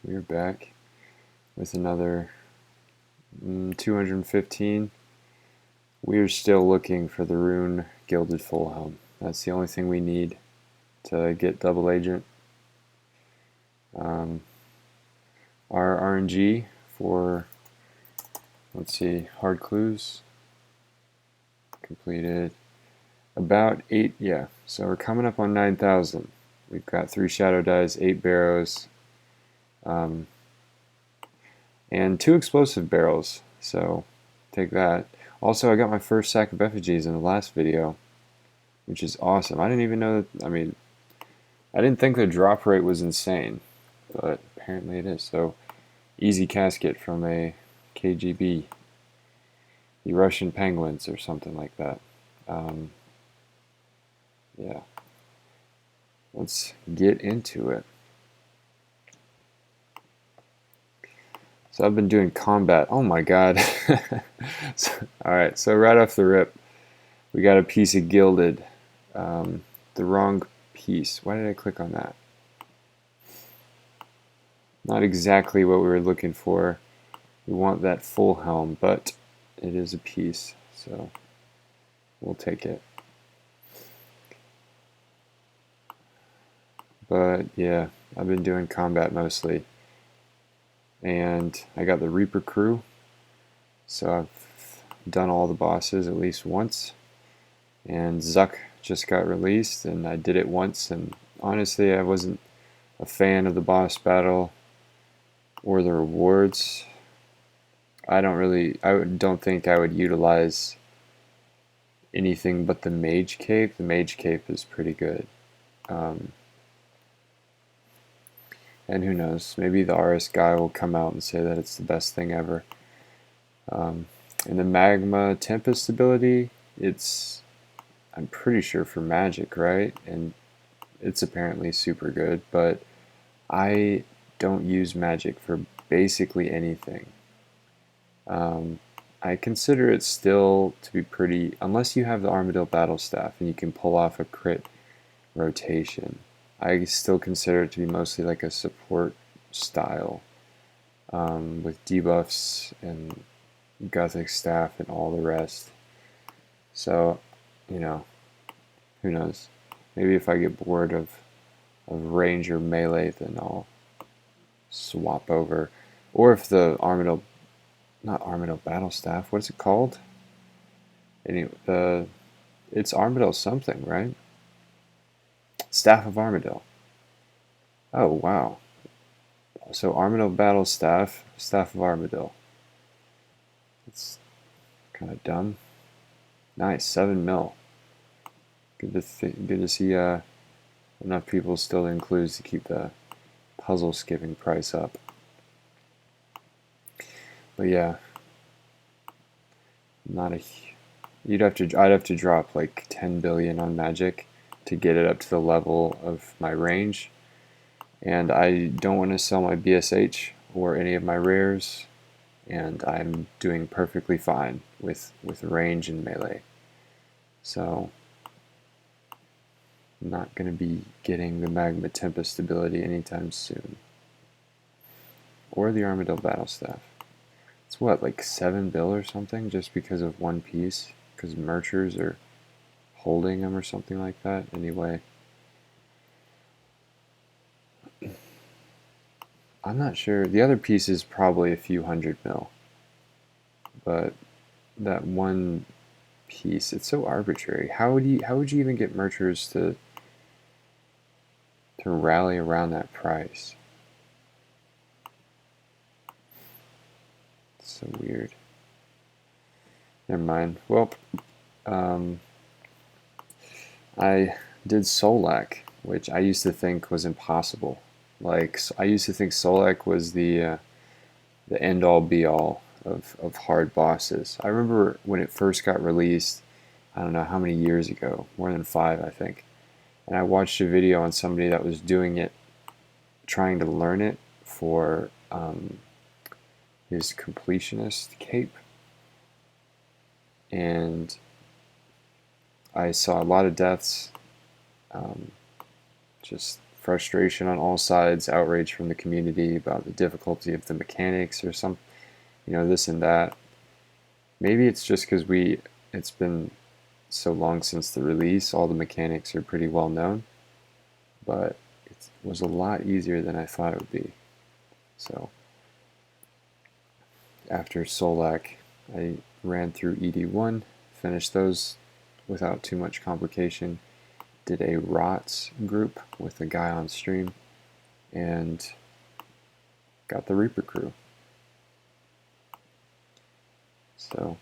we're back with another 215. We're still looking for the rune gilded full helm. That's the only thing we need to get double agent. Our RNG for, let's see, hard clues completed about 8, yeah, so we're coming up on 9,000. We've got 3 shadow dies, 8 barrows, and 2 explosive barrels, so take that. Also, I got my first sack of effigies in the last video, which is awesome. I didn't even know that, I didn't think the drop rate was insane, but apparently it is. So, easy casket from a KGB, the Russian Penguins or something like that. Yeah, let's get into it. So I've been doing combat. Oh my god. Alright, so right off the rip, we got a piece of gilded. The wrong piece. Why did I click on that? Not exactly what we were looking for. We want that full helm, but it is a piece, so we'll take it. But yeah, I've been doing combat mostly. And I got the Reaper crew, so I've done all the bosses at least once. And Zuck just got released, and I did it once, and honestly I wasn't a fan of the boss battle or the rewards. I don't think I would utilize anything but the mage cape. The mage cape is pretty good. And who knows, maybe the RS guy will come out and say that it's the best thing ever. And the Magma Tempest ability, I'm pretty sure for magic, right? And it's apparently super good, but I don't use magic for basically anything. I consider it still to be pretty, unless you have the Armadillo Battle Staff and you can pull off a crit rotation. I still consider it to be mostly like a support style, with debuffs and Gothic Staff and all the rest. So, you know, who knows? Maybe if I get bored of range or melee, then I'll swap over. Or if the not Armadillo Battle Staff, what is it called? Anyway, it's Armadillo something, right? Staff of Armadillo. Oh, wow. So Armadillo Battle Staff, Staff of Armadillo. It's kind of dumb. Nice, 7 mil. Good to see enough people still in clues to keep the puzzle skipping price up. But yeah, I'd have to drop like 10 billion on magic to get it up to the level of my range. And I don't want to sell my BSH or any of my rares, and I'm doing perfectly fine with range and melee. So I'm not going to be getting the Magma Tempest ability anytime soon. Or the Armadillo Battle Staff. It's what, like 7 bill or something, just because of one piece? Because merchers are holding them or something like that? Anyway. I'm not sure. The other piece is probably a few 100 mil. But that one piece, it's so arbitrary. How would you even get merchers to rally around that price? It's so weird. Never mind. Well, I did Solak, which I used to think was impossible. Like, I used to think Solak was the end-all be-all of hard bosses. I remember when it first got released, I don't know how many years ago, more than 5 I think, and I watched a video on somebody that was doing it, trying to learn it for his completionist cape, and I saw a lot of deaths just frustration on all sides, outrage from the community about the difficulty of the mechanics or some, this and that. Maybe it's just because it's been so long since the release, all the mechanics are pretty well known, but it was a lot easier than I thought it would be. So after Solak, I ran through ED1, finished those without too much complication, did a ROTS group with a guy on stream, and got the Reaper crew. So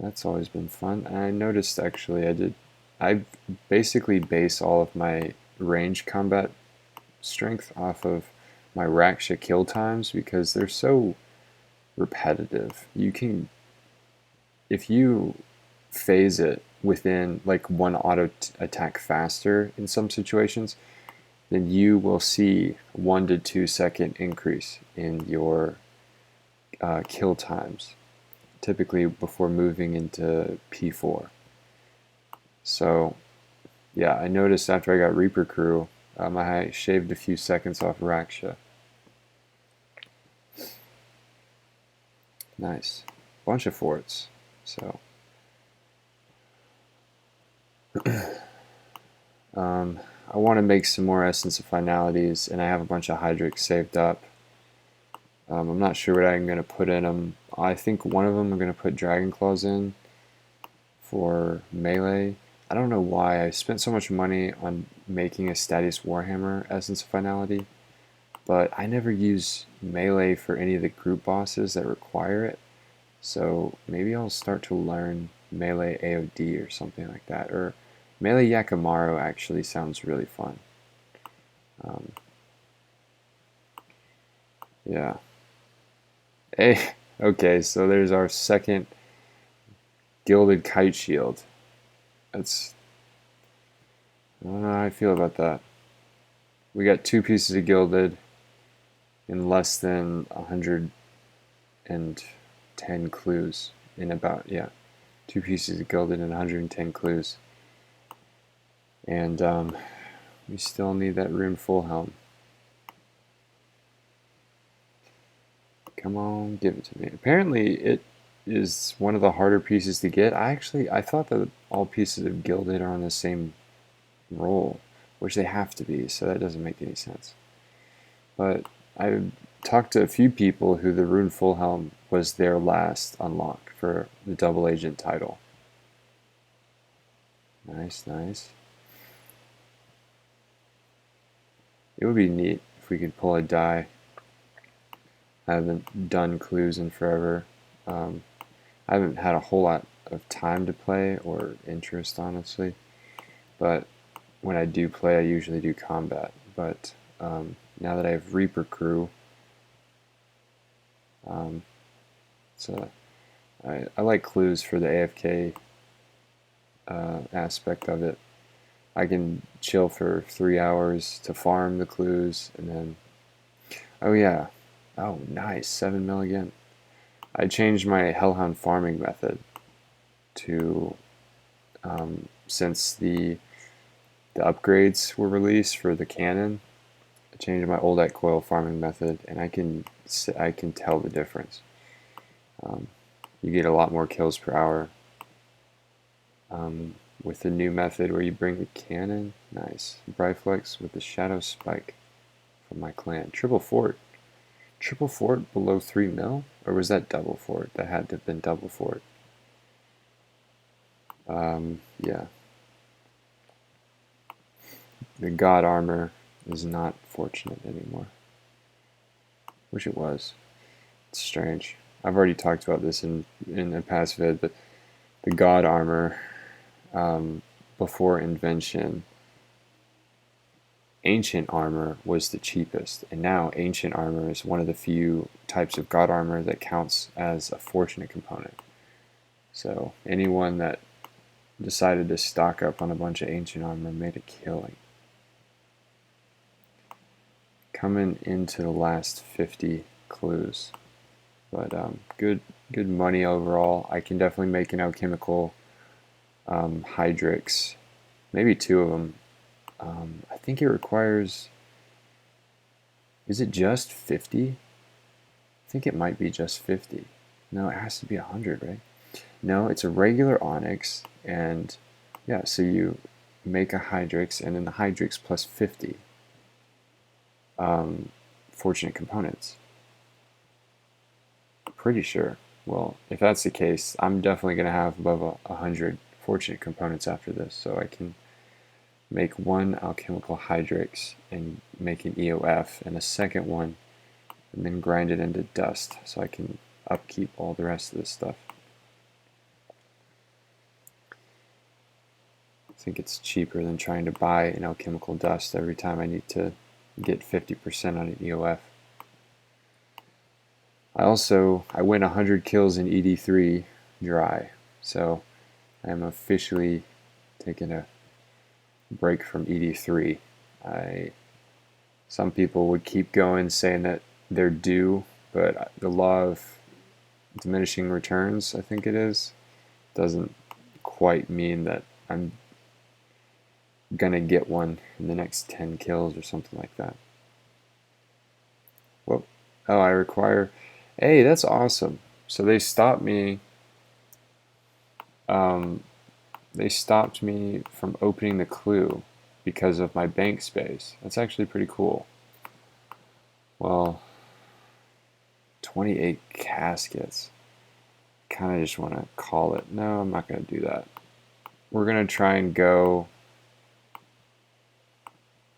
that's always been fun. And I noticed actually I basically base all of my range combat strength off of my Raksha kill times because they're so repetitive. If you phase it within like one auto attack faster in some situations, then you will see 1 to 2 second increase in your kill times, typically before moving into P4. So yeah, I noticed after I got Reaper Crew, I shaved a few seconds off Raksha. Nice. Bunch of forts. So I want to make some more Essence of Finalities, and I have a bunch of Hydrics saved up. I'm not sure what I'm going to put in them. I think one of them I'm going to put Dragon Claws in for melee. I don't know why I spent so much money on making a Statius Warhammer Essence of Finality, but I never use melee for any of the group bosses that require it. So maybe I'll start to learn melee AOD or something like that. Or melee Yakamaru actually sounds really fun. Yeah. Hey, okay, so there's our second Gilded Kite Shield. I don't know how I feel about that. We got 2 pieces of Gilded in less than 110 clues. In about, 2 pieces of Gilded and 110 clues. And we still need that Rune Full Helm. Come on, give it to me. Apparently it is one of the harder pieces to get. I thought that all pieces of Gilded are on the same roll, which they have to be, so that doesn't make any sense. But I've talked to a few people who the Rune Full Helm was their last unlock for the double agent title. Nice, nice. It would be neat if we could pull a die. I haven't done clues in forever. I haven't had a whole lot of time to play or interest, honestly. But when I do play, I usually do combat. But now that I have Reaper Crew, so I like clues for the AFK aspect of it. I can chill for 3 hours to farm the clues, and then, oh yeah, oh nice, 7 mil again. I changed my Hellhound farming method to, since the upgrades were released for the cannon, I changed my old coil farming method, and I can tell the difference. You get a lot more kills per hour. With the new method where you bring the cannon, nice. Brightflex with the Shadow Spike from my clan. Triple Fort below 3 mil? Or was that double fort? That had to have been double fort. Yeah. The God Armor is not fortunate anymore. Wish it was. It's strange. I've already talked about this in a past vid, but the God Armor, before Invention, Ancient Armor was the cheapest, and now Ancient Armor is one of the few types of God Armor that counts as a fortunate component. So anyone that decided to stock up on a bunch of Ancient Armor made a killing. Coming into the last 50 clues, but good money overall. I can definitely make an alchemical Hydrix, maybe 2 of them, I think it requires, is it just 50? I think it might be just 50. No, it has to be 100, right? No, it's a regular onyx, and yeah, so you make a hydrix, and then the hydrix plus 50 fortunate components. Pretty sure. Well, if that's the case, I'm definitely going to have above 100 fortunate components after this, so I can make one alchemical hydrix and make an EOF, and a second one, and then grind it into dust, so I can upkeep all the rest of this stuff. I think it's cheaper than trying to buy an alchemical dust every time I need to get 50% on an EOF. I went 100 kills in ED3 dry, so I am officially taking a break from ED3. Some people would keep going saying that they're due, but the law of diminishing returns, I think it is, doesn't quite mean that I'm gonna get one in the next 10 kills or something like that. Whoa. Oh, I require... Hey, that's awesome. So they stopped me... they stopped me from opening the clue because of my bank space. That's actually pretty cool. Well, 28 caskets. Kind of just want to call it. No, I'm not going to do that. We're going to try and go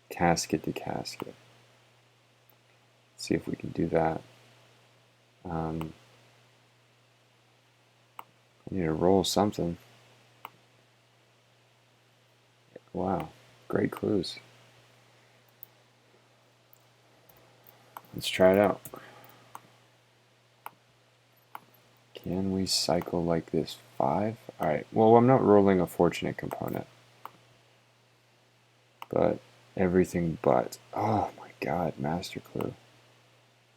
casket to casket. See if we can do that. I need to roll something. Wow, great clues. Let's try it out. Can we cycle like this? 5? Alright, well, I'm not rolling a fortunate component. But everything but. Oh my god, master clue.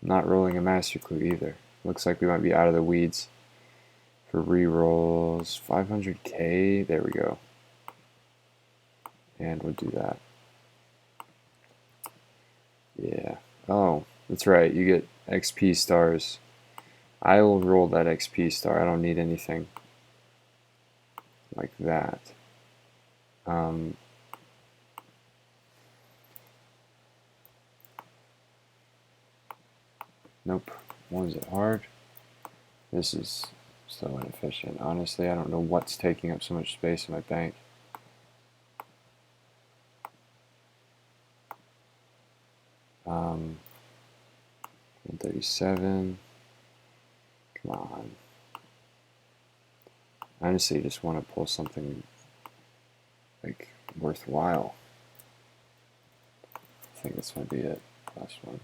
I'm not rolling a master clue either. Looks like we might be out of the weeds for rerolls. 500k, there we go. And we'll do that. Yeah. Oh, that's right, you get XP stars. I will roll that XP star. I don't need anything like that. Nope. Was it hard? This is so inefficient. Honestly, I don't know what's taking up so much space in my bank. Um, 137. Come on. I honestly just want to pull something like worthwhile. I think this might be it. Last one.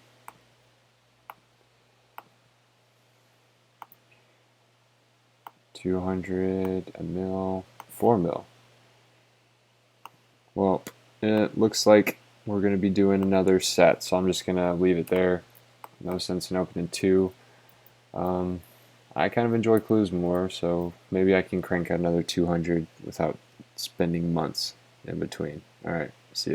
$200, a mil, 4 mil. Well, it looks like we're going to be doing another set, so I'm just going to leave it there. No sense in opening 2. I kind of enjoy clues more, so maybe I can crank out another 200 without spending months in between. Alright.